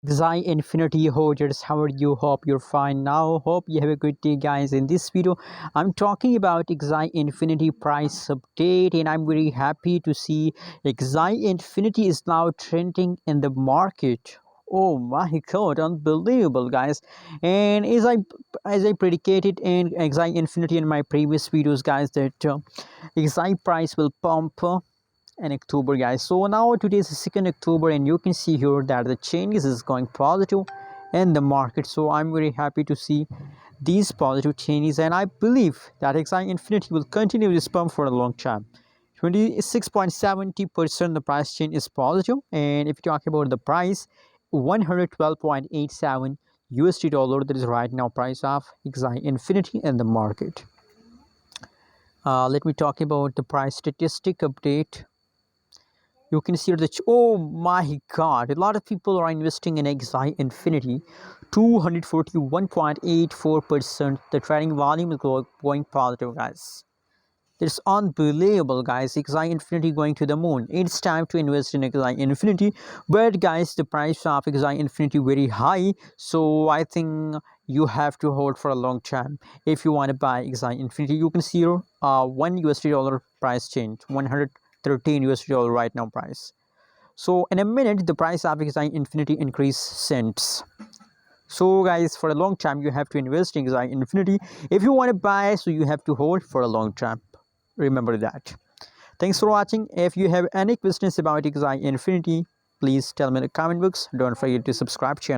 Xi Infinity holders, how are you? Hope you're fine now. Hope you have a good day, guys. In this video, I'm talking about Xi Infinity price update, and I'm very happy to see Xi Infinity is now trending in the market. Oh my god, unbelievable, guys. And as I predicated in Xi Infinity in my previous videos, guys, that Xi price will pump in October, guys. So now today is the 2nd October, and you can see here that the changes is going positive in the market. So I'm very happy to see these positive changes, and I believe that Axie Infinity will continue this pump for a long time. 26.70% the price change is positive, and if you talk about the price, 112.87 USD dollar, that is right now price of Axie Infinity in the market. Let me talk about the price statistic update. You can see the oh my god, a lot of people are investing in Axie Infinity. 241.84%. The trading volume is going positive, guys. It's unbelievable, guys. Axie Infinity going to the moon. It's time to invest in Axie Infinity, but guys, the price of Axie Infinity very high, so I think you have to hold for a long time if you want to buy Axie Infinity. You can see here 1 USD dollar price change, 113 USD dollar right now price. So in a minute, the price of Axie Infinity increase cents. So guys, for a long time you have to invest in Axie Infinity. If you want to buy, so you have to hold for a long time. Remember that. Thanks for watching. If you have any questions about Axie Infinity, please tell me in the comment box. Don't forget to subscribe channel.